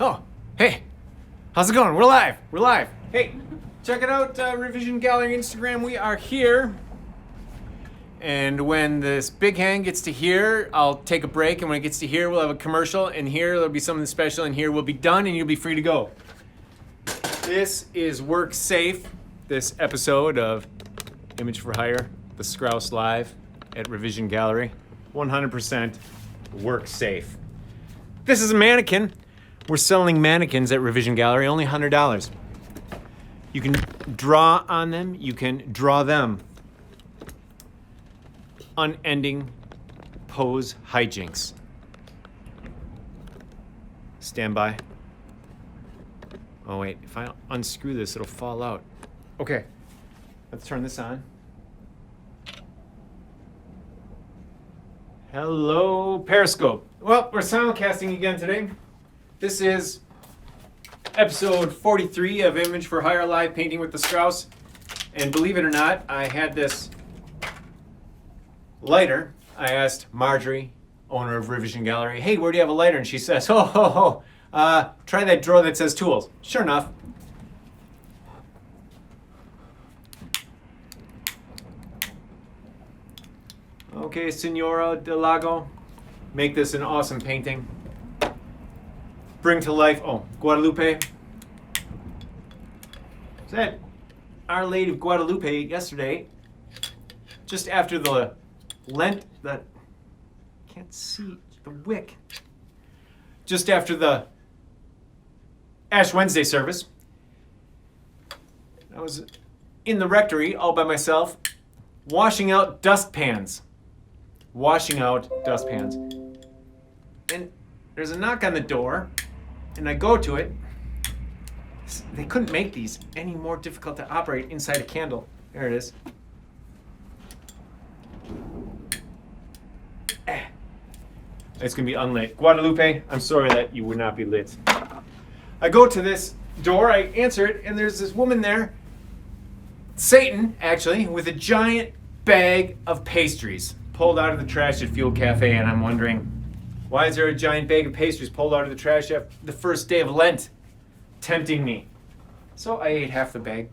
Oh, hey, how's it going? We're live. We're live. Hey, check it out, Revision Gallery Instagram. We are here. And when this big hand gets to here, I'll take a break. And when it gets to here, we'll have a commercial. And here, there'll be something special. And here, we'll be done, and you'll be free to go. This is Work Safe, this episode of Image for Hire, the Skrauss Live at Revision Gallery. 100% work safe. This is a mannequin. We're selling mannequins at Revision Gallery, only $100. You can draw on them. You can draw them. Unending pose hijinks. Stand by. Oh wait, if I unscrew this, it'll fall out. Okay, let's turn this on. Hello, Periscope. Well, we're simulcasting again today. This is episode 43 of Image for Hire Live Painting with the Skrauss. And believe it or not, I had this lighter. I asked Marjorie, owner of Revision Gallery, hey, where do you have a lighter? And she says, try that drawer that says tools. Sure enough. Okay, Senora Del Lago, make this an awesome painting. Bring to life, Guadalupe. Said Our Lady of Guadalupe yesterday, just after the Lent, can't see the wick. Just after the Ash Wednesday service, I was in the rectory all by myself, washing out dustpans. And there's a knock on the door, and I go to it. They couldn't make these any more difficult to operate inside a candle. There it is. It's gonna be unlit. Guadalupe, I'm sorry that you would not be lit. I go to this door, I answer it, and there's this woman there, Satan, actually, with a giant bag of pastries pulled out of the trash at Fuel Cafe, and I'm wondering, why is there a giant bag of pastries pulled out of the trash after the first day of Lent, tempting me? So I ate half the bag.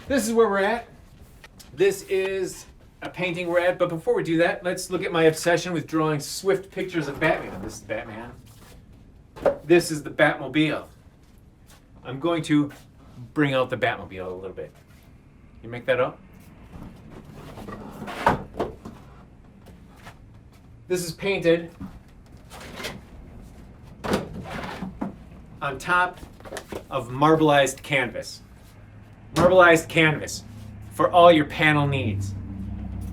This is where we're at. This is a painting we're at, but before we do that, let's look at my obsession with drawing swift pictures of Batman. This is Batman. This is the Batmobile. I'm going to bring out the Batmobile a little bit. You make that up? This is painted on top of marbleized canvas. Marbleized canvas for all your panel needs.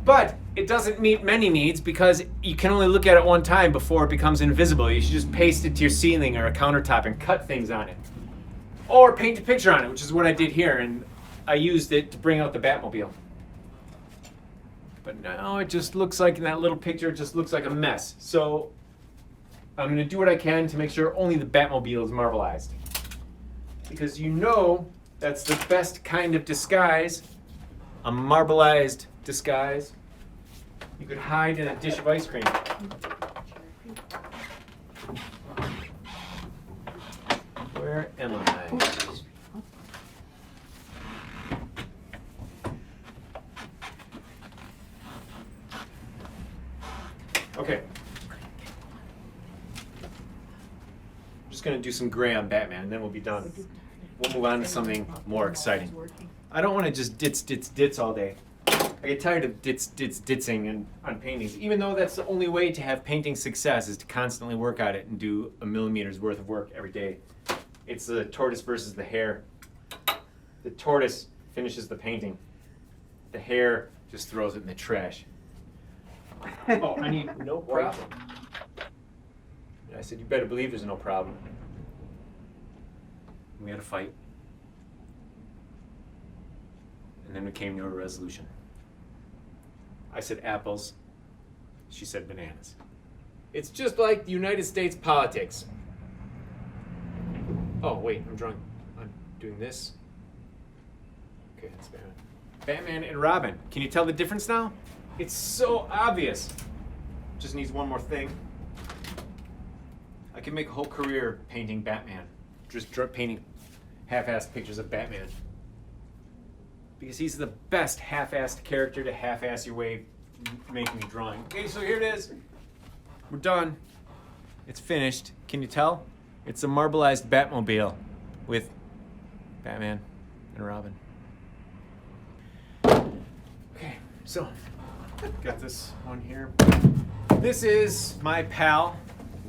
But it doesn't meet many needs because you can only look at it one time before it becomes invisible. You should just paste it to your ceiling or a countertop and cut things on it. Or paint a picture on it, which is what I did here, and I used it to bring out the Batmobile. But now it just looks like, in that little picture, it just looks like a mess. So I'm gonna do what I can to make sure only the Batmobile is marbleized. Because you know that's the best kind of disguise, a marbleized disguise. You could hide in a dish of ice cream. Where am I? Okay. I'm just going to do some gray on Batman, and then we'll be done. We'll move on to something more exciting. I don't want to just dits all day. I get tired of ditsing on paintings, even though that's the only way to have painting success is to constantly work at it and do a millimeter's worth of work every day. It's the tortoise versus the hare. The tortoise finishes the painting. The hare just throws it in the trash. Oh, I need no problem. And I said, you better believe there's no problem. We had a fight. And then we came to a resolution. I said apples. She said bananas. It's just like the United States politics. Oh, wait, I'm drawing. I'm doing this. Okay, that's Batman. Batman and Robin. Can you tell the difference now? It's so obvious. Just needs one more thing. I I can make a whole career painting Batman. Just painting half-assed pictures of Batman. Because he's the best half-assed character to half-ass your way making a drawing. Okay, so here it is. We're done. It's finished. Can you tell? It's a marbleized Batmobile with Batman and Robin. Okay, so got this one here. This is my pal,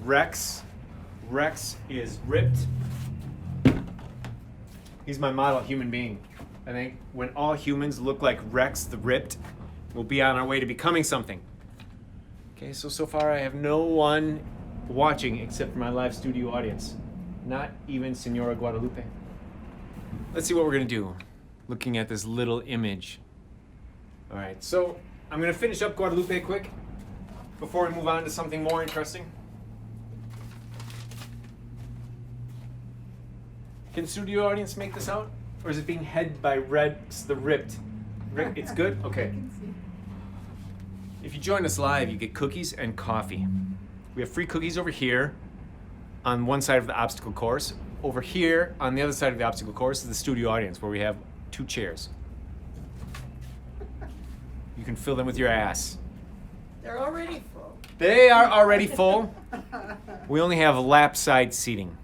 Rex. Rex is ripped. He's my model human being. I think when all humans look like Rex the Ripped, we'll be on our way to becoming something. Okay, so far I have no one watching except for my live studio audience. Not even Senora Guadalupe. Let's see what we're gonna do, looking at this little image. All right, so I'm gonna finish up Guadalupe quick before we move on to something more interesting. Can studio audience make this out? Or is it being headed by Rex the Ripped? It's good? Okay. If you join us live, you get cookies and coffee. We have free cookies over here on one side of the obstacle course. Over here on the other side of the obstacle course is the studio audience where we have 2 chairs. You can fill them with your ass. They're already full. They are already full. We only have lap side seating.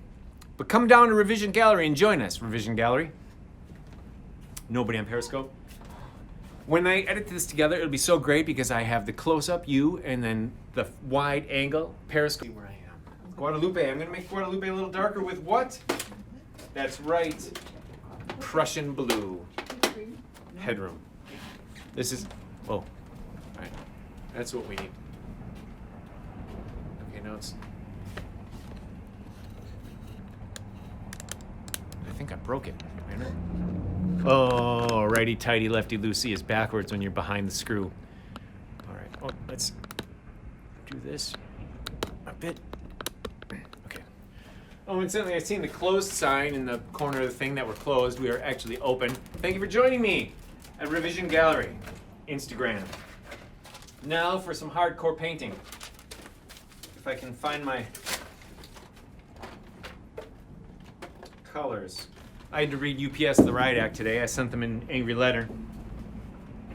But come down to Revision Gallery and join us, Revision Gallery. Nobody on Periscope. When I edit this together, it'll be so great because I have the close-up you and then the wide angle Periscope where I am. Guadalupe, I'm gonna make Guadalupe a little darker with what? That's right, Prussian blue. Headroom. This is, oh, all right. That's what we need. Okay, now it's, I think I broke it. Wait a minute. Oh, righty-tighty, lefty-loosey is backwards when you're behind the screw. All right, oh, let's do this a bit. Okay. Oh, incidentally, I seen the closed sign in the corner of the thing that we're closed. We are actually open. Thank you for joining me at Revision Gallery, Instagram. Now for some hardcore painting. If I can find my colors. I had to read UPS The Riot Act today. I sent them an angry letter.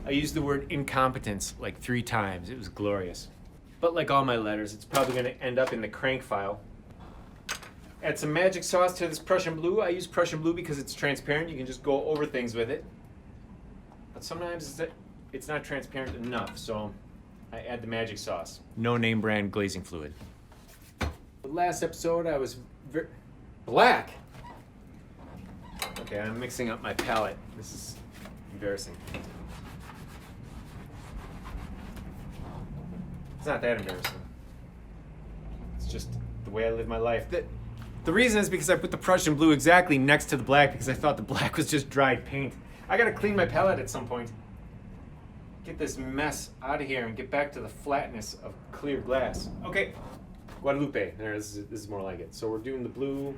I used the word incompetence like 3 times. It was glorious. But like all my letters, it's probably going to end up in the crank file. Add some magic sauce to this Prussian blue. I use Prussian blue because it's transparent. You can just go over things with it. But sometimes it's not transparent enough, so I add the magic sauce. No name brand glazing fluid. The last episode I was black. Okay, I'm mixing up my palette. This is embarrassing. It's not that embarrassing. It's just the way I live my life. The reason is because I put the Prussian blue exactly next to the black because I thought the black was just dried paint. I gotta clean my palette at some point. Get this mess out of here and get back to the flatness of clear glass. Okay, Guadalupe. There, this is more like it. So we're doing the blue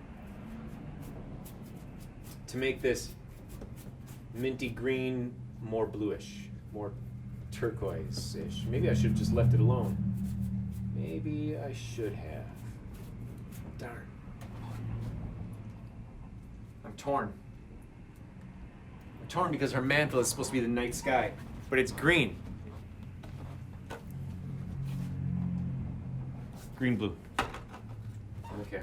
to make this minty green more bluish, more turquoise-ish. Maybe I should have just left it alone. Maybe I should have. Darn. I'm torn. I'm torn because her mantle is supposed to be the night sky, but it's green. Green blue. Okay.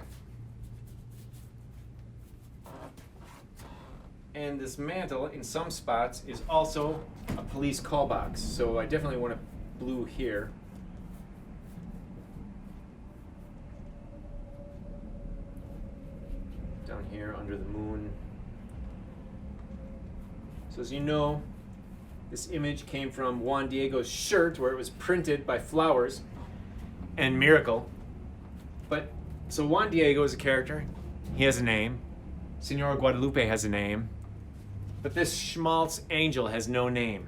And this mantle, in some spots, is also a police call box. So I definitely want a blue here. Down here under the moon. So as you know, this image came from Juan Diego's shirt where it was printed by Flowers and Miracle. But, so Juan Diego is a character. He has a name. Senora Guadalupe has a name. But this schmaltz angel has no name.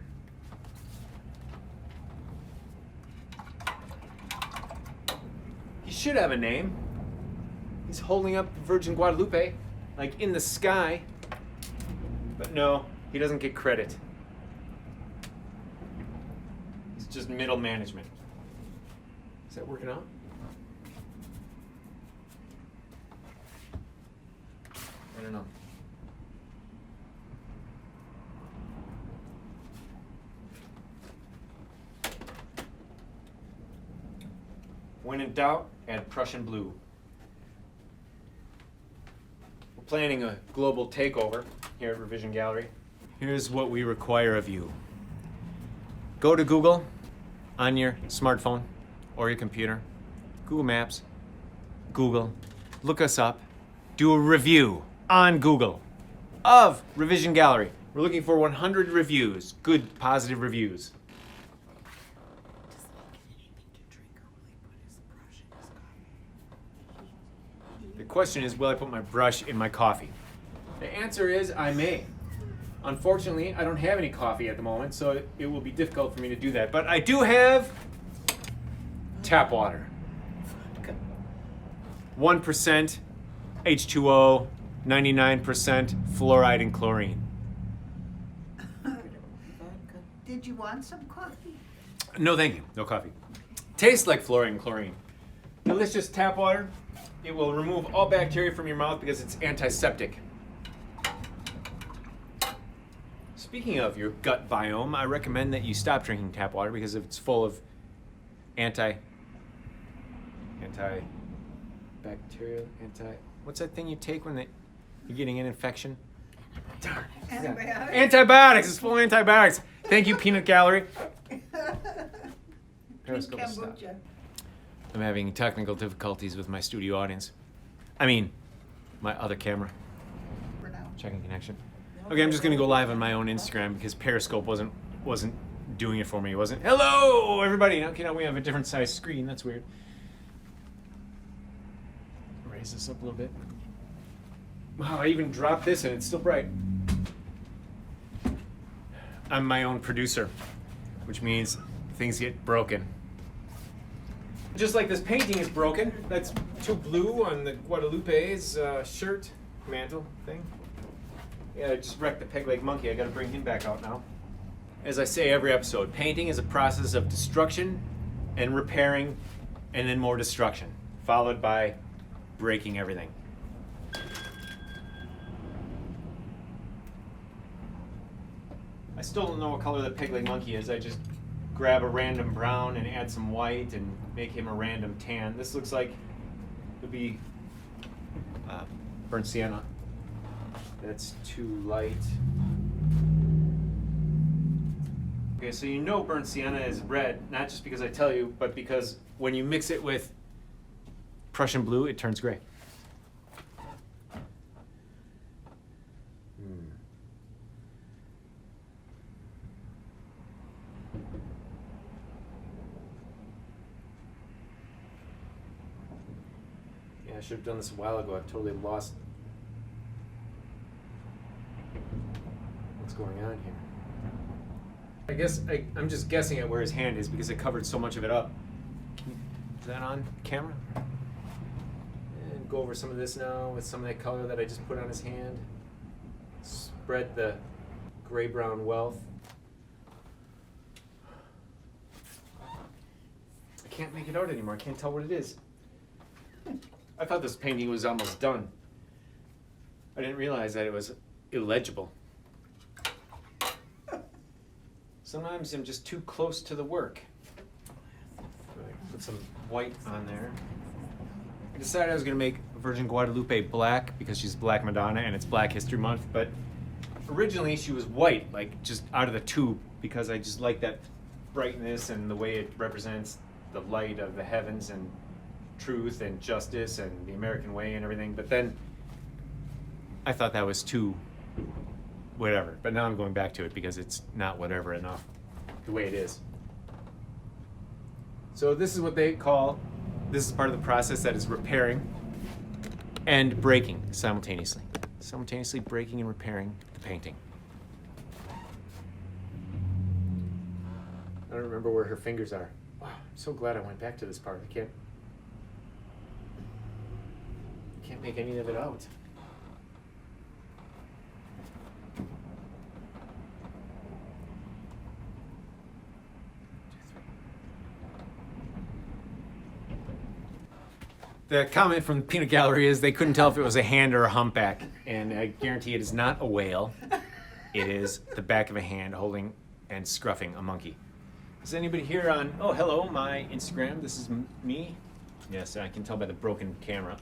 He should have a name. He's holding up Virgin Guadalupe, like in the sky. But no, he doesn't get credit. It's just middle management. Is that working out? don't know. When in doubt, add Prussian blue. We're planning a global takeover here at Revision Gallery. Here's what we require of you. Go to Google on your smartphone or your computer, Google Maps, Google, look us up, do a review on Google of Revision Gallery. We're looking for 100 reviews, good, positive reviews. The question is, will I put my brush in my coffee? The answer is, I may. Unfortunately, I don't have any coffee at the moment, so it will be difficult for me to do that. But I do have tap water. 1% H2O, 99% fluoride and chlorine. Did you want some coffee? No, thank you. No coffee. Tastes like fluoride and chlorine. Delicious tap water. It will remove all bacteria from your mouth because it's antiseptic. Speaking of your gut biome, I recommend that you stop drinking tap water because it's full of what's that thing you take when you're getting an infection? Darn. Antibiotics? Antibiotics. It's full of antibiotics. Thank you, Peanut Gallery. Drink Periscope is stopped. kombucha. I'm having technical difficulties with my studio audience. I mean, my other camera. For now. Checking connection. Okay, I'm just gonna go live on my own Instagram because Periscope wasn't doing it for me. It wasn't. Hello, everybody. Okay, now we have a different size screen. That's weird. Raise this up a little bit. Wow, I even dropped this and it's still bright. I'm my own producer, which means things get broken. Just like this painting is broken. That's too blue on the Guadalupe's shirt mantle thing. Yeah, I just wrecked the peg leg monkey. I gotta bring him back out now. As I say every episode, painting is a process of destruction and repairing and then more destruction, followed by breaking everything. I still don't know what color the peg leg monkey is. I just grab a random brown and add some white and make him a random tan. This looks like it would be burnt sienna. That's too light. Okay, so you know burnt sienna is red, not just because I tell you, but because when you mix it with Prussian blue, it turns gray. Yeah, I should have done this a while ago. I've totally lost what's going on here. I guess I'm just guessing at where his hand is because it covered so much of it up. Is that on camera? And go over some of this now with some of that color that I just put on his hand. Spread the gray-brown wealth. I can't make it out anymore. I can't tell what it is. I thought this painting was almost done. I didn't realize that it was illegible. Sometimes I'm just too close to the work. Put some white on there. I decided I was going to make Virgin Guadalupe black because she's Black Madonna and it's Black History Month, but originally she was white, like just out of the tube, because I just like that brightness and the way it represents the light of the heavens and truth and justice and the American way and everything. But then I thought that was too whatever. But now I'm going back to it because it's not whatever enough the way it is. So this is what they call, this is part of the process that is repairing and breaking simultaneously. Simultaneously breaking and repairing the painting. I don't remember where her fingers are. Wow, I'm so glad I went back to this part. I can't make any of it out. The comment from the peanut gallery is they couldn't tell if it was a hand or a humpback, and I guarantee it is not a whale. It is the back of a hand holding and scruffing a monkey. Is anybody here on, oh, hello, my Instagram? This is me. Yes, I can tell by the broken camera.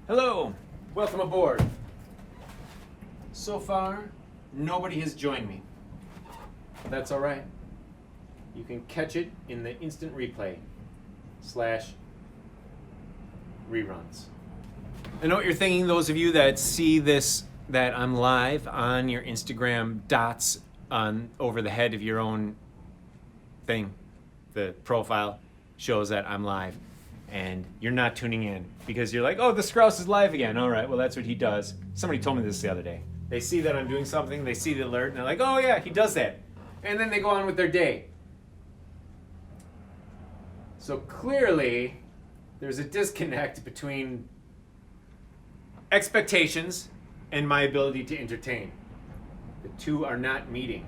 Hello, welcome aboard. So far, nobody has joined me. That's all right. You can catch it in the instant replay / reruns. I know what you're thinking, those of you that see this, that I'm live on your Instagram dots on over the head of your own thing. The profile shows that I'm live, and you're not tuning in because you're like, oh, the Skrauss is live again. All right, well, that's what he does. Somebody told me this the other day. They see that I'm doing something, they see the alert, and they're like, oh yeah, he does that. And then they go on with their day. So clearly, there's a disconnect between expectations and my ability to entertain. The two are not meeting.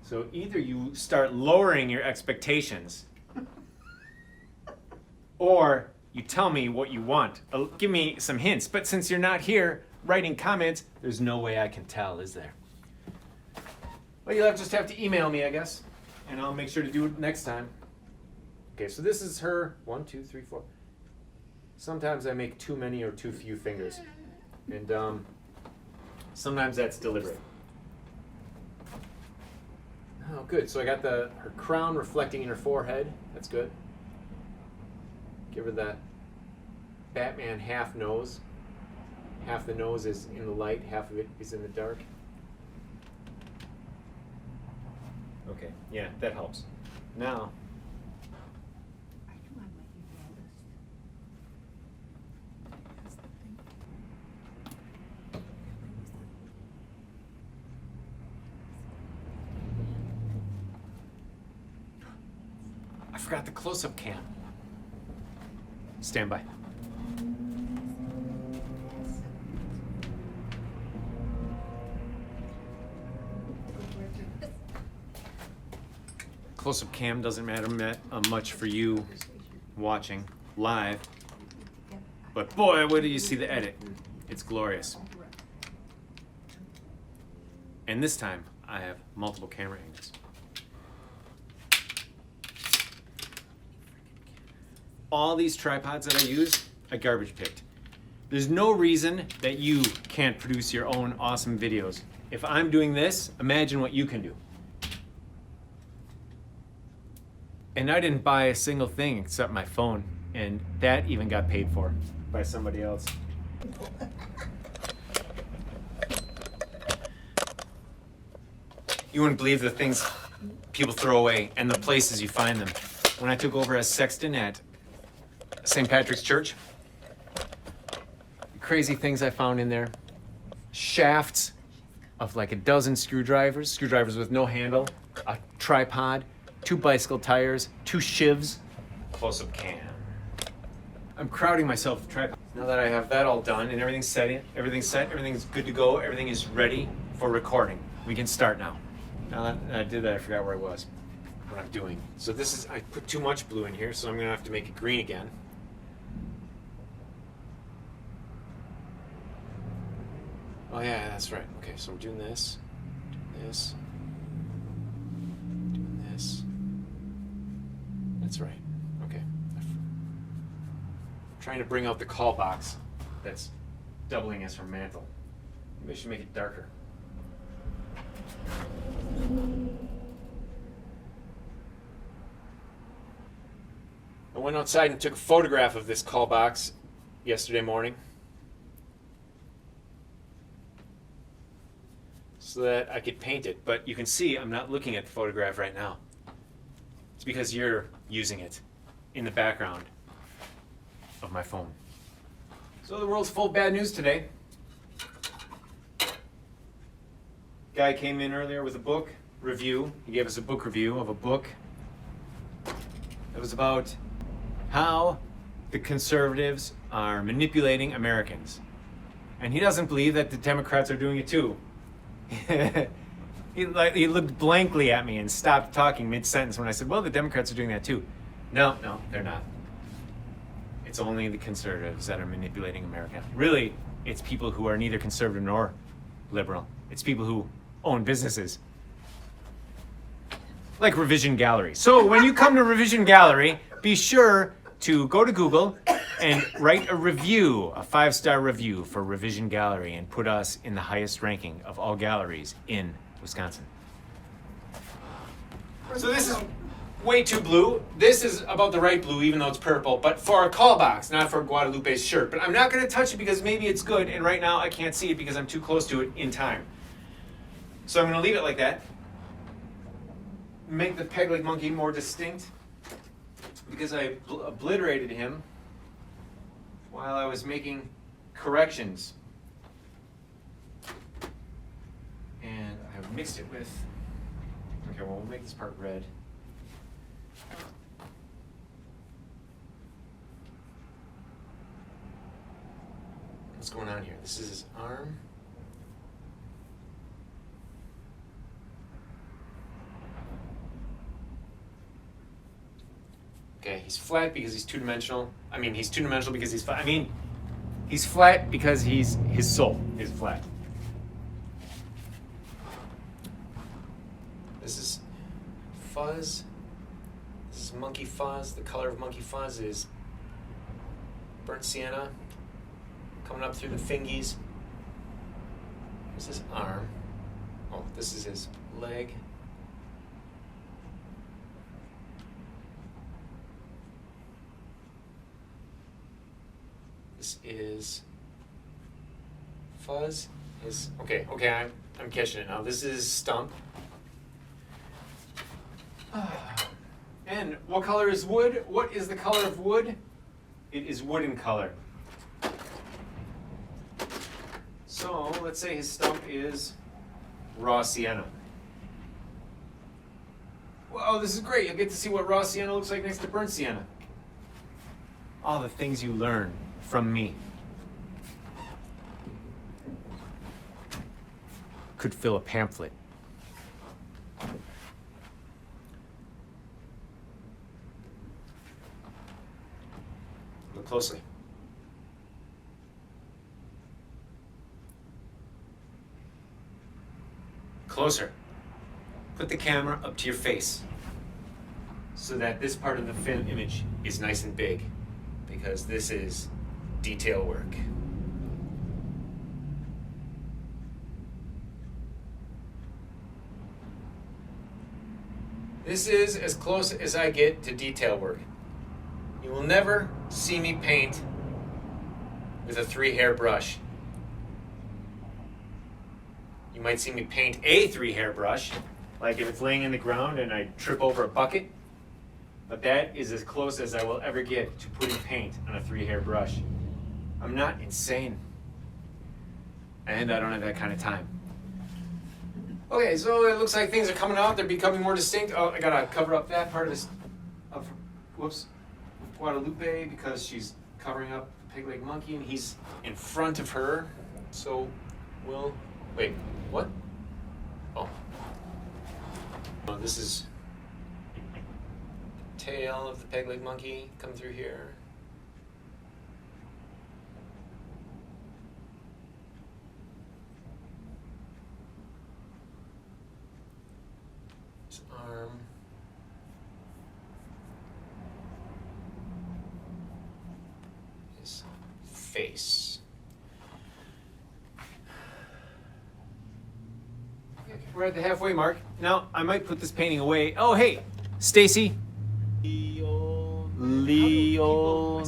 So either you start lowering your expectations, or you tell me what you want. Give me some hints. But since you're not here writing comments, there's no way I can tell, is there? Well, you'll just have to email me, I guess, and I'll make sure to do it next time. Okay, so this is her 1, 2, 3, 4. Sometimes I make too many or too few fingers, and sometimes that's deliberate. Oh, good. So I got her crown reflecting in her forehead. That's good. Give her that Batman half nose. Half the nose is in the light, half of it is in the dark. Okay, yeah, that helps. Now, Are you on my email list? I forgot the close-up cam. Stand by. Close-up cam doesn't matter much for you watching live, but boy, where do you see the edit? It's glorious. And this time, I have multiple camera angles. All these tripods that I use, I garbage picked. There's no reason that you can't produce your own awesome videos. If I'm doing this, imagine what you can do. And I didn't buy a single thing except my phone, and that even got paid for by somebody else. You wouldn't believe the things people throw away and the places you find them. When I took over as sexton at St. Patrick's Church, crazy things I found in there. Shafts of like a dozen screwdrivers with no handle, a tripod, 2 bicycle tires, 2 shivs, close-up cam. I'm crowding myself with tripod. Now that I have that all done and everything's set, everything's good to go, everything is ready for recording. We can start now. Now that I did that, I forgot where I was, what I'm doing. So this is, I put too much blue in here, so I'm gonna have to make it green again. Oh yeah, that's right. Okay, so I'm doing this, doing this. That's right. Okay. I'm trying to bring out the call box that's doubling as her mantle. Maybe I should make it darker. I went outside and took a photograph of this call box yesterday morning so that I could paint it. But you can see I'm not looking at the photograph right now. It's because you're using it in the background of my phone. So the world's full of bad news today. Guy came in earlier with a book review. He gave us a book review of a book that was about how the conservatives are manipulating Americans. And he doesn't believe that the Democrats are doing it too. He looked blankly at me and stopped talking mid-sentence when I said, well, the Democrats are doing that too. No, they're not. it's only the conservatives that are manipulating America. Really, it's people who are neither conservative nor liberal. It's people who own businesses. Like Revision Gallery. So when you come to Revision Gallery, be sure to go to Google and write a review, a 5-star review for Revision Gallery, and put us in the highest ranking of all galleries in Wisconsin. So this is way too blue. This is about the right blue, even though it's purple, but for a call box, not for Guadalupe's shirt. But I'm not going to touch it because maybe it's good, and right now I can't see it because I'm too close to it in time. So I'm going to leave it like that. Make the peg-leg monkey more distinct because I obliterated him while I was making corrections. And I mixed it with, okay, well, we'll make this part red. What's going on here? This is his arm. Okay, he's flat because he's two-dimensional. I mean, he's two-dimensional because he's flat. I mean, he's flat because his soul is flat. This is fuzz. This is monkey fuzz. The color of monkey fuzz is burnt sienna. Coming up through the fingies. Here's his arm. Oh, this is his leg. This is fuzz. Okay, I'm catching it now. This is stump. And what color is wood? What is the color of wood? It is wooden color. So let's say his stump is raw sienna. Whoa, this is great. You'll get to see what raw sienna looks like next to burnt sienna. All the things you learn from me. Could fill a pamphlet. Look closely. Closer. Put the camera up to your face so that this part of the film image is nice and big, because this is detail work. This is as close as I get to detail work. You will never see me paint with a 3-hair brush. You might see me paint a 3-hair brush, like if it's laying in the ground and I trip over a bucket. But that is as close as I will ever get to putting paint on a 3-hair brush. I'm not insane. And I don't have that kind of time. Okay, so it looks like things are coming out. They're becoming more distinct. Oh, I gotta cover up that part of this, Guadalupe, because she's covering up the pig-leg monkey and he's in front of her. So we'll, wait, what? Oh, this is tail of the peg-leg monkey come through here. His arm. His face. Okay, we're at the halfway mark. Now, I might put this painting away. Oh, hey, Stacy.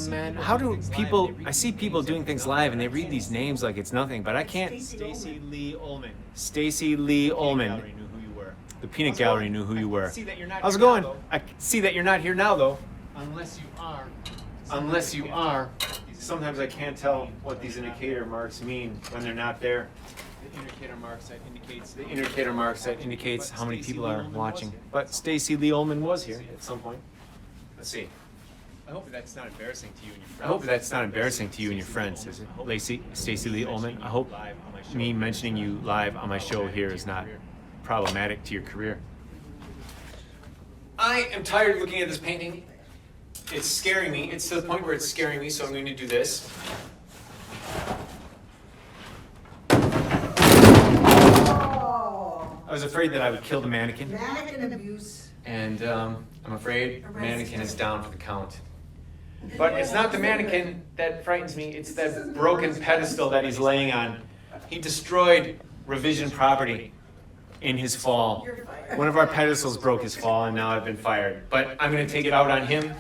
Man, how do people, I see people doing things live and they read these names like it's nothing, but I can't. Stacy Lee Ullman. Stacy Lee Ullman. Gallery knew who you were. The Peanut Gallery knew who you were. See that you're not How's it here going? now, though. I see that you're not here now, though. Unless you are. Unless you are. Sometimes I can't tell what these indicator marks mean when they're not there. The indicator marks that indicates The indicator marks that indicates how many people are watching. But Stacy Lee Ullman was here at some point. Let's see. I hope that's not embarrassing to you and your friends. I hope that's not embarrassing to you and your friends, is it? Stacy Lee Ullman. I hope me mentioning you live on my show here is not problematic to your career. I am tired of looking at this painting. it's scaring me. It's to the point where it's scaring me, so I'm going to do this. Oh. I was afraid that I would kill the mannequin, Mannequin abuse. and I'm afraid the mannequin is down for the count. But it's not the mannequin that frightens me, it's that broken pedestal that he's laying on. He destroyed Revision property in his fall. You're fired. One of our pedestals broke his fall, and now I've been fired. But I'm going to take it out on him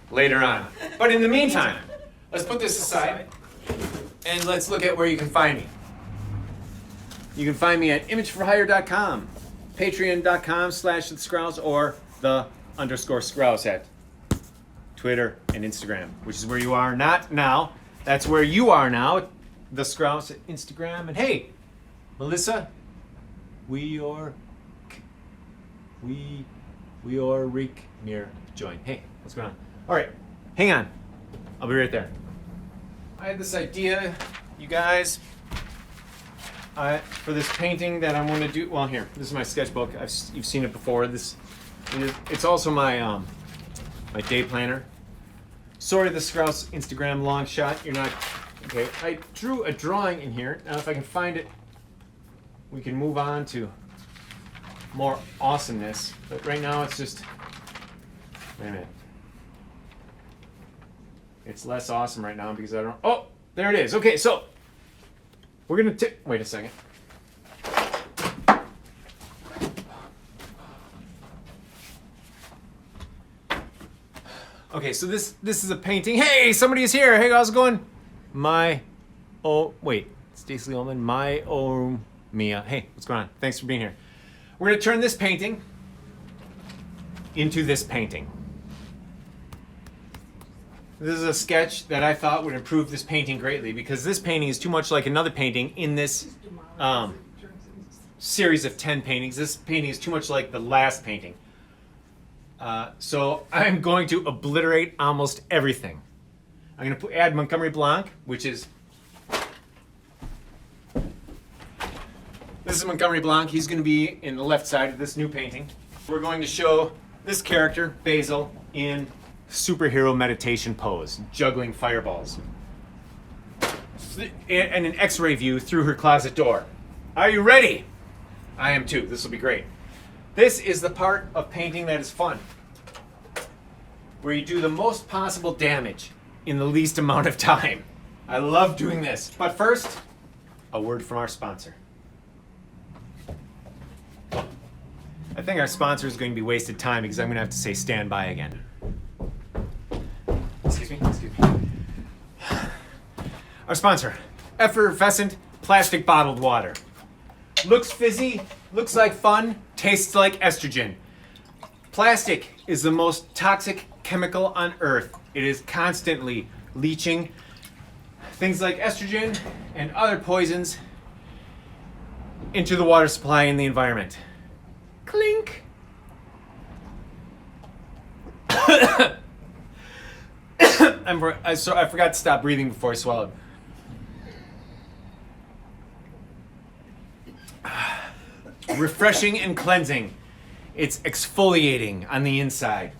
later on. But in the meantime, let's put this aside, and let's look at where you can find me. You can find me at imageforhire.com, patreon.com/Skrauss, or _Skrauss at Twitter and Instagram, which is where you are not now. That's where you are now, the Skrauss at Instagram. And hey, Melissa, we are Reek near join. Hey, what's going on? All right, hang on. I'll be right there. I had this idea, you guys, for this painting that I'm going to do. Well, here, this is my sketchbook. You've seen it before. It's also my my day planner. Sorry, the Skrauss Instagram long shot. You're not okay. I drew a drawing in here. Now, if I can find it, we can move on to more awesomeness. But right now, it's just. Wait a minute. It's less awesome right now because I don't. Oh, there it is. Okay, so we're gonna wait a second. Okay, so this is a painting. Hey, somebody is here. Hey, how's it going? Stacey Ullman, Mia. Hey, what's going on? Thanks for being here. We're gonna turn this painting into this painting. This is a sketch that I thought would improve this painting greatly because this painting is too much like another painting in this series of 10 paintings. This painting is too much like the last painting. So I'm going to obliterate almost everything. I'm going to add Montgomery Blanc, which is... This is Montgomery Blanc. He's going to be in the left side of this new painting. We're going to show this character, Basil, in superhero meditation pose, juggling fireballs. And an x-ray view through her closet door. Are you ready? I am too. This will be great. This is the part of painting that is fun, where you do the most possible damage in the least amount of time. I love doing this. But first, a word from our sponsor. I think our sponsor is going to be wasted time because I'm going to have to say stand by again. Excuse me. Our sponsor, effervescent plastic bottled water. Looks fizzy, looks like fun, tastes like estrogen. Plastic is the most toxic chemical on earth. It is constantly leaching things like estrogen and other poisons into the water supply in the environment. Clink. I forgot to stop breathing before I swallowed. Refreshing and cleansing. It's exfoliating on the inside.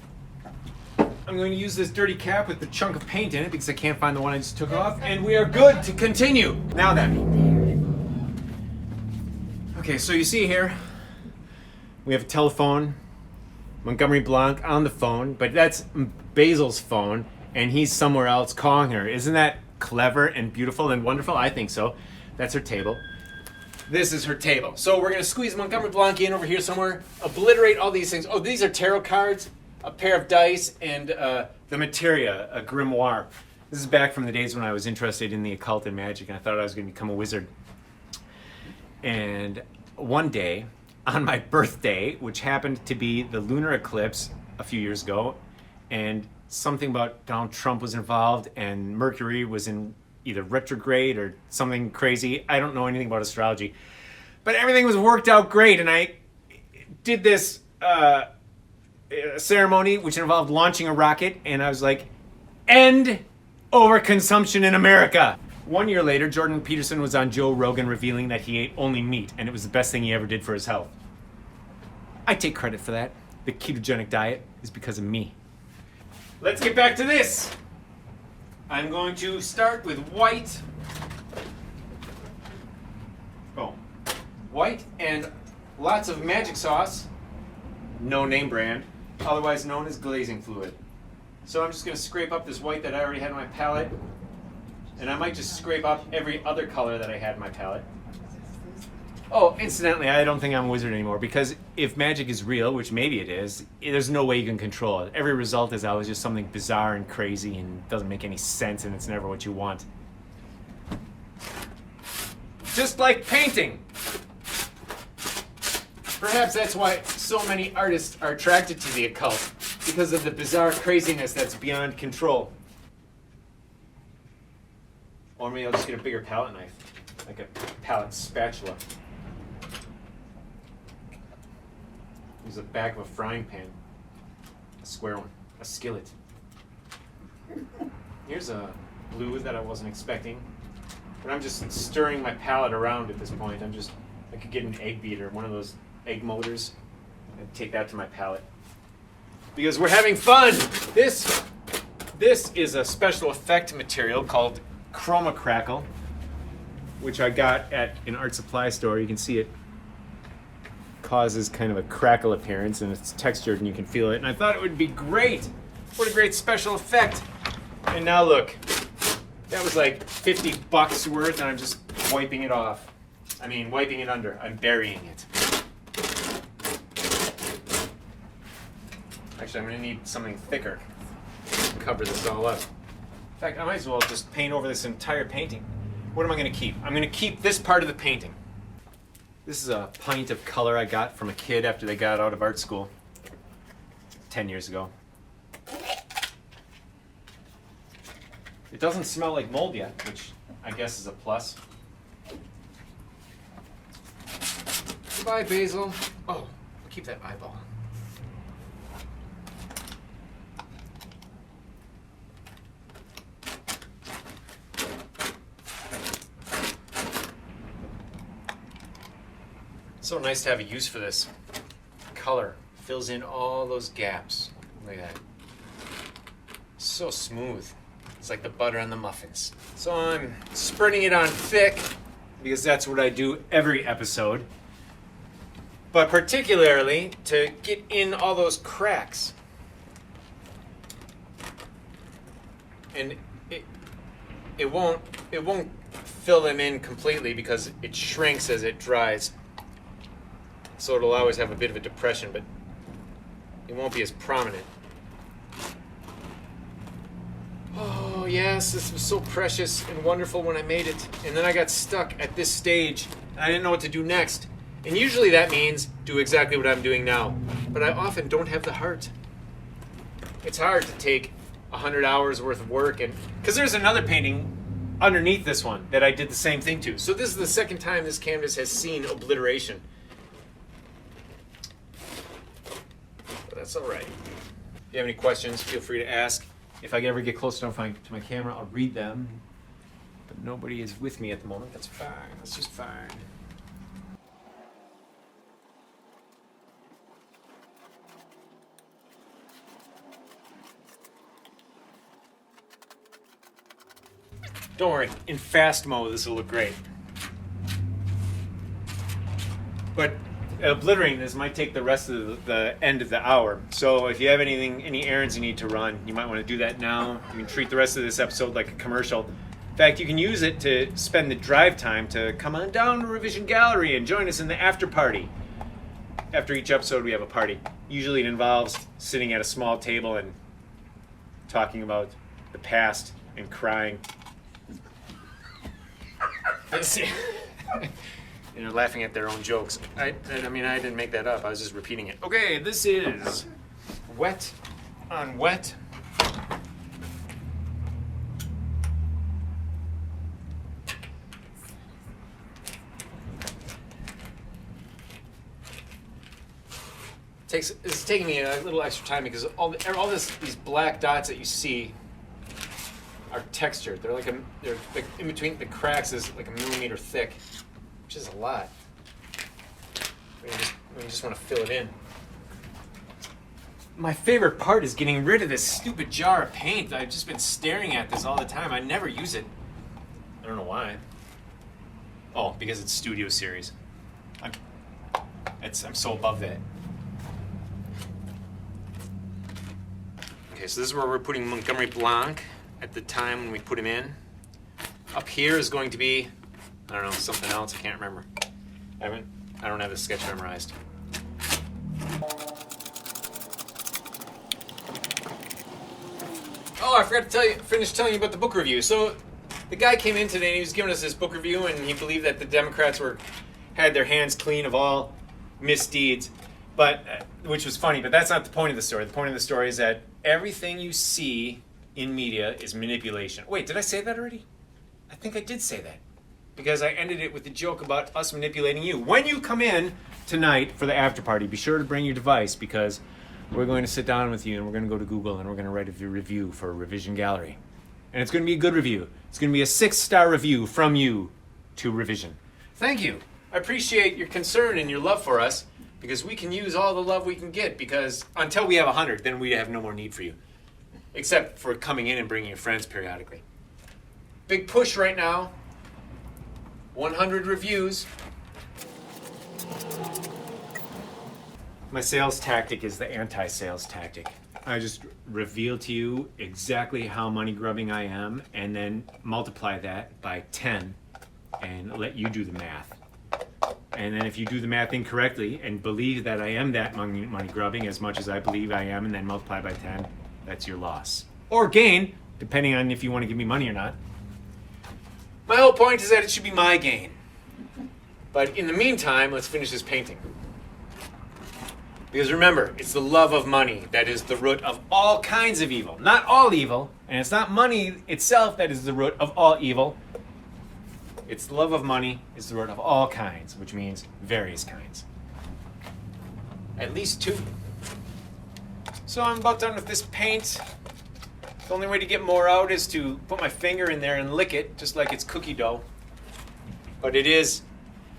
I'm going to use this dirty cap with the chunk of paint in it because I can't find the one I just took off, and we are good to continue. Now then. Okay, so you see here, we have a telephone, Montgomery Blanc on the phone, but that's Basil's phone, and he's somewhere else calling her. Isn't that clever and beautiful and wonderful? I think so. That's her table. This is her table. So we're going to squeeze Montgomery Blanc in over here somewhere, obliterate all these things. Oh, these are tarot cards, a pair of dice, and the materia, a grimoire. This is back from the days when I was interested in the occult and magic, and I thought I was going to become a wizard. And one day, on my birthday, which happened to be the lunar eclipse a few years ago, and something about Donald Trump was involved, and Mercury was in either retrograde or something crazy. I don't know anything about astrology. But everything was worked out great, and I did this ceremony which involved launching a rocket, and I was like, end overconsumption in America. 1 year later, Jordan Peterson was on Joe Rogan revealing that he ate only meat, and it was the best thing he ever did for his health. I take credit for that. the ketogenic diet is because of me. Let's get back to this. I'm going to start with white. Oh, white and lots of magic sauce, no name brand, otherwise known as glazing fluid. So I'm just going to scrape up this white that I already had on my palette, and I might just scrape up every other color that I had in my palette. Oh, incidentally, I don't think I'm a wizard anymore, because if magic is real, which maybe it is, there's no way you can control it. Every result is always just something bizarre and crazy and doesn't make any sense, and it's never what you want. Just like painting. Perhaps that's why so many artists are attracted to the occult, because of the bizarre craziness that's beyond control. Or maybe I'll just get a bigger palette knife, like a palette spatula. Use the back of a frying pan, a square one, a skillet. Here's a blue that I wasn't expecting, but I'm just stirring my palette around at this point. I could get an egg beater, one of those egg motors, and take that to my palette. Because we're having fun! This is a special effect material called Chroma Crackle, which I got at an art supply store. You can see it causes kind of a crackle appearance, and it's textured and you can feel it. And I thought it would be great. What a great special effect. And now look, that was like $50 worth, and I'm just wiping it off. I mean, wiping it under. I'm burying it. Actually, I'm gonna need something thicker to cover this all up. In fact, I might as well just paint over this entire painting. What am I gonna keep? I'm gonna keep this part of the painting. This is a pint of color I got from a kid after they got out of art school 10 years ago. It doesn't smell like mold yet, which I guess is a plus. Goodbye, Basil. Oh, I'll keep that eyeball. So nice to have a use for this. Color fills in all those gaps. Look at that. So smooth. It's like the butter on the muffins. So I'm spreading it on thick because that's what I do every episode. But particularly to get in all those cracks. And it won't fill them in completely because it shrinks as it dries. So it'll always have a bit of a depression, but it won't be as prominent. Oh yes, this was so precious and wonderful when I made it. And then I got stuck at this stage, and I didn't know what to do next. And usually that means do exactly what I'm doing now. But I often don't have the heart. It's hard to take 100 hours worth of work, and because there's another painting underneath this one that I did the same thing to. So this is the second time this canvas has seen obliteration. That's all right. If you have any questions, feel free to ask. If I ever get close enough to my camera, I'll read them. But nobody is with me at the moment. That's fine. That's just fine. Don't worry. In fast mode, this will look great. But obliterating this might take the rest of the end of the hour. So if you have any errands you need to run, you might want to do that now. You can treat the rest of this episode like a commercial. In fact, you can use it to spend the drive time to come on down to Revision Gallery and join us in the after party. After each episode, we have a party. Usually it involves sitting at a small table and talking about the past and crying. You know, laughing at their own jokes. I mean, I didn't make that up. I was just repeating it. Okay, this is wet on wet. It's taking me a little extra time because these black dots that you see are textured. They're like in between the cracks is like a millimeter thick, which is a lot. We just want to fill it in. My favorite part is getting rid of this stupid jar of paint. I've just been staring at this all the time. I never use it. I don't know why. Oh, because it's Studio Series. I'm so above that. Okay, so this is where we're putting Montgomery Blanc at the time when we put him in. Up here is going to be, I don't know, something else. I can't remember. I don't have the sketch memorized. Oh, I forgot to finish telling you about the book review. So the guy came in today and he was giving us this book review, and he believed that the Democrats had their hands clean of all misdeeds, but which was funny, but that's not the point of the story. The point of the story is that everything you see in media is manipulation. Wait, did I say that already? I think I did say that, because I ended it with the joke about us manipulating you. When you come in tonight for the after party, be sure to bring your device, because we're going to sit down with you and we're going to go to Google and we're going to write a review for Revision Gallery. And it's going to be a good review. It's going to be a 6-star review from you to Revision. Thank you. I appreciate your concern and your love for us, because we can use all the love we can get, because until we have 100, then we have no more need for you. Except for coming in and bringing your friends periodically. Big push right now. 100 reviews. My sales tactic is the anti-sales tactic. I just reveal to you exactly how money grubbing I am, and then multiply that by 10 and let you do the math. And then if you do the math incorrectly and believe that I am that money grubbing as much as I believe I am, and then multiply by 10, that's your loss. Or gain, depending on if you want to give me money or not. My whole point is that it should be my gain. But in the meantime, let's finish this painting. Because remember, it's the love of money that is the root of all kinds of evil. Not all evil, and it's not money itself that is the root of all evil. It's the love of money is the root of all kinds, which means various kinds. At least 2. So I'm about done with this paint. The only way to get more out is to put my finger in there and lick it, just like it's cookie dough. But it is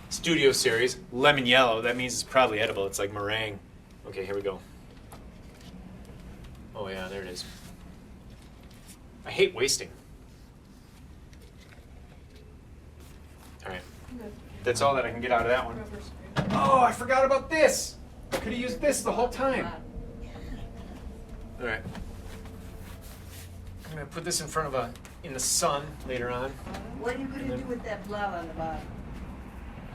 Studio Series, lemon yellow. That means it's probably edible. It's like meringue. Okay, here we go. Oh yeah, there it is. I hate wasting. All right, that's all that I can get out of that one. Oh, I forgot about this. I could have used this the whole time. All right. I'm gonna put this in front of in the sun later on. What are you gonna do with that blob on the bottom?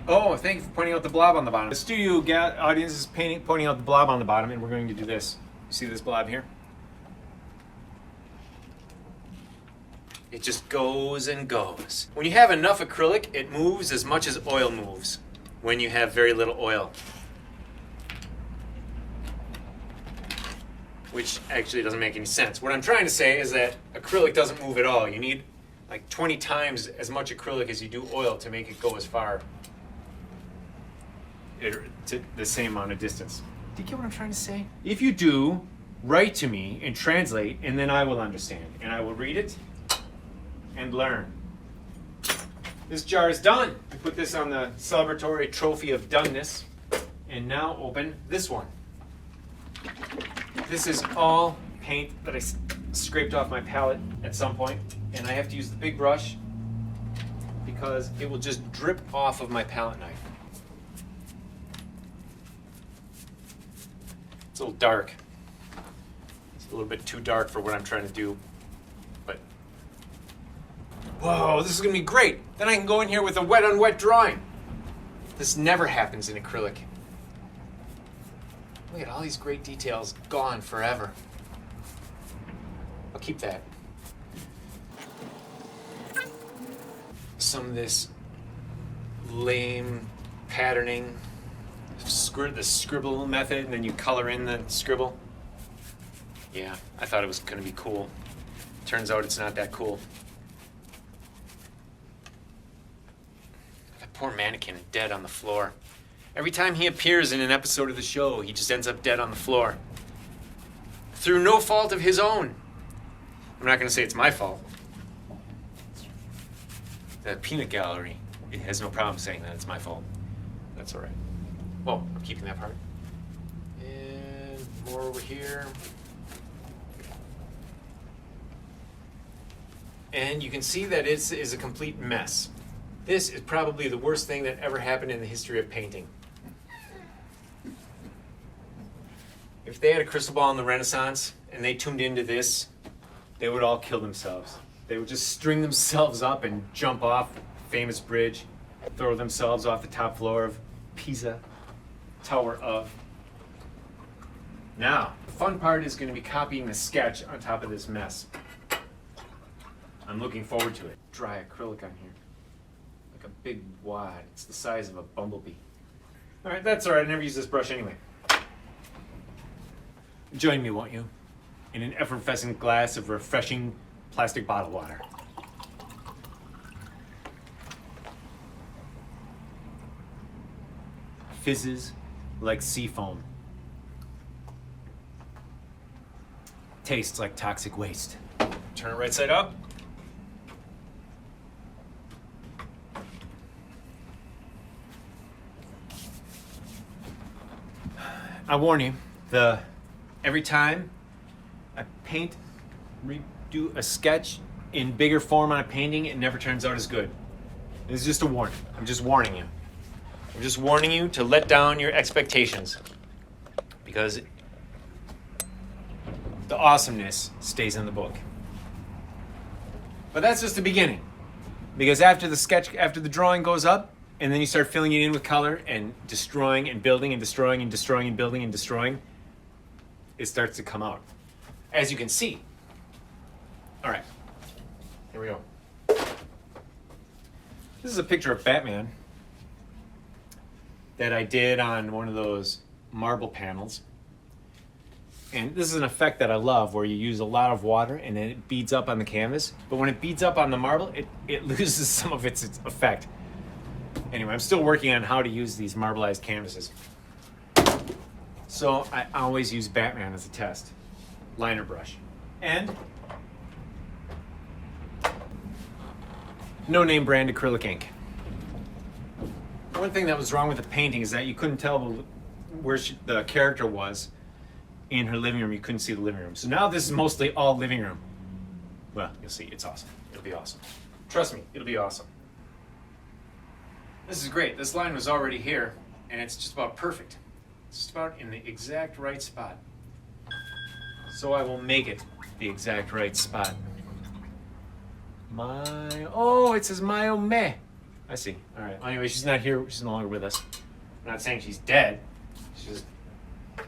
Oh, thank you for pointing out the blob on the bottom. The studio audience is pointing out the blob on the bottom, and we're going to do this. You see this blob here? It just goes and goes. When you have enough acrylic, it moves as much as oil moves when you have very little oil. Which actually doesn't make any sense. What I'm trying to say is that acrylic doesn't move at all. You need like 20 times as much acrylic as you do oil to make it go as far. To the same amount of distance. Do you get what I'm trying to say? If you do, write to me and translate, and then I will understand. And I will read it and learn. This jar is done. We put this on the celebratory trophy of doneness. And now open this one. This is all paint that I scraped off my palette at some point, and I have to use the big brush because it will just drip off of my palette knife. It's a little dark. It's a little bit too dark for what I'm trying to do, but whoa, this is gonna be great. Then I can go in here with a wet on wet drawing. This never happens in acrylic. Look at all these great details gone forever. I'll keep that. Some of this lame patterning, the scribble method, and then you color in the scribble. Yeah, I thought it was gonna be cool. Turns out it's not that cool. That poor mannequin dead on the floor. Every time he appears in an episode of the show, he just ends up dead on the floor. Through no fault of his own. I'm not gonna say it's my fault. The peanut gallery, it has no problem saying that it's my fault. That's all right. Well, I'm keeping that part. And More over here. And you can see that it is a complete mess. This is probably the worst thing that ever happened in the history of painting. If they had a crystal ball in the Renaissance and they tuned into this, they would all kill themselves. They would just string themselves up and jump off the famous bridge, throw themselves off the top floor of Pisa, Tower of. Now, the fun part is going to be copying the sketch on top of this mess. I'm looking forward to it. Dry acrylic on here. Like a big wad. It's the size of a bumblebee. All right, that's all right. I never use this brush anyway. Join me, won't you? In an effervescent glass of refreshing plastic bottled water. Fizzes like sea foam. Tastes like toxic waste. Turn it right side up. I warn you, every time I redo a sketch in bigger form on a painting, it never turns out as good. This is just a warning. I'm just warning you. I'm just warning you to let down your expectations, because the awesomeness stays in the book. But that's just the beginning, because after the drawing goes up, and then you start filling it in with color and destroying and building and destroying and destroying and building and destroying, it starts to come out, as you can see. All right, here we go. This is a picture of Batman that I did on one of those marble panels. And this is an effect that I love, where you use a lot of water and then it beads up on the canvas. But when it beads up on the marble, it loses some of its effect. Anyway, I'm still working on how to use these marbleized canvases. So I always use Batman as a test. Liner brush. And no name brand acrylic ink. One thing that was wrong with the painting is that you couldn't tell where the character was in her living room. You couldn't see the living room. So now this is mostly all living room. Well, you'll see. It's awesome. It'll be awesome. Trust me, it'll be awesome. This is great. This line was already here, and it's just about perfect. It's just about in the exact right spot. So I will make it the exact right spot. It says my oh meh. I see. All right. Anyway, she's not here. She's no longer with us. I'm not saying she's dead. She's just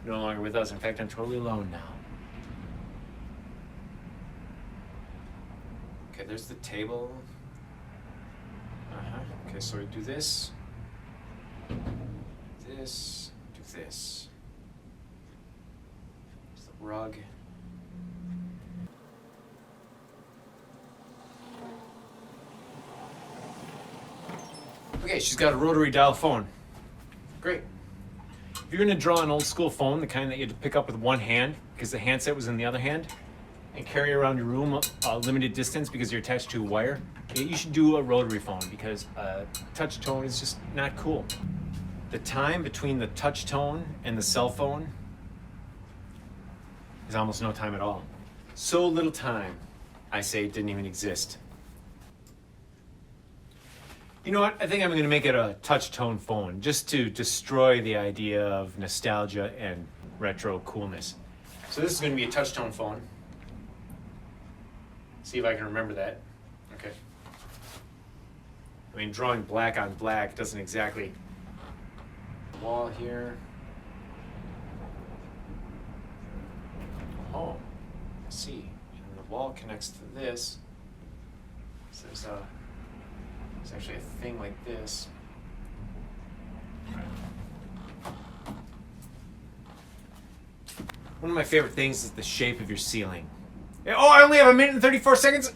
no longer with us. In fact, I'm totally alone now. Okay, there's the table. Okay, so we do this, do this. There's the rug. Okay, she's got a rotary dial phone. Great. If you're gonna draw an old school phone, the kind that you had to pick up with one hand because the handset was in the other hand, and carry around your room a limited distance because you're attached to a wire, you should do a rotary phone, because touch tone is just not cool. The time between the touch tone and the cell phone is almost no time at all. So little time, I say it didn't even exist. You know what? I think I'm going to make it a touch tone phone, just to destroy the idea of nostalgia and retro coolness. So this is going to be a touch tone phone. See if I can remember that. Okay. I mean, drawing black on black doesn't exactly. Wall here. Oh, I see. And the wall connects to this. So there's actually a thing like this. One of my favorite things is the shape of your ceiling. Oh, I only have 1 minute and 34 seconds?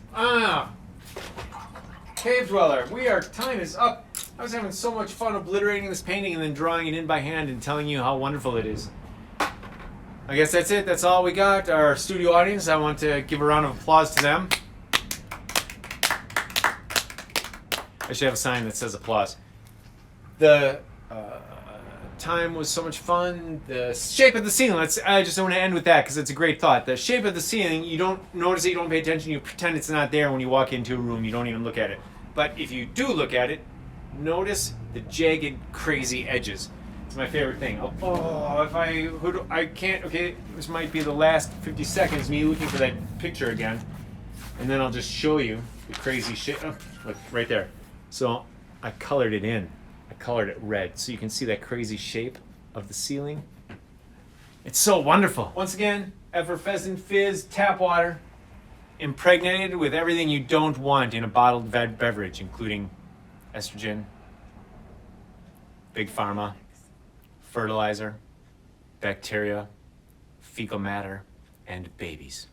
Cave Dweller, time is up. I was having so much fun obliterating this painting and then drawing it in by hand and telling you how wonderful it is. I guess that's it. That's all we got. Our studio audience, I want to give a round of applause to them. I should have a sign that says applause. The time was so much fun. The shape of the ceiling. I just want to end with that because it's a great thought. The shape of the ceiling, you don't notice it, you don't pay attention, you pretend it's not there when you walk into a room, you don't even look at it. But if you do look at it, notice the jagged, crazy edges. It's my favorite thing. I can't, okay, this might be the last 50 seconds, me looking for that picture again. And then I'll just show you the crazy shit. Oh, look, right there. So I colored it in. I colored it red so you can see that crazy shape of the ceiling. It's so wonderful. Once again, effervescent fizz, tap water, impregnated with everything you don't want in a bottled beverage, including estrogen, big pharma, fertilizer, bacteria, fecal matter, and babies.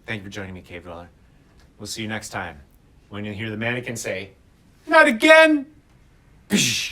Thank you for joining me, Cave Dweller. We'll see you next time when you hear the mannequin say, "Not again!" Psh.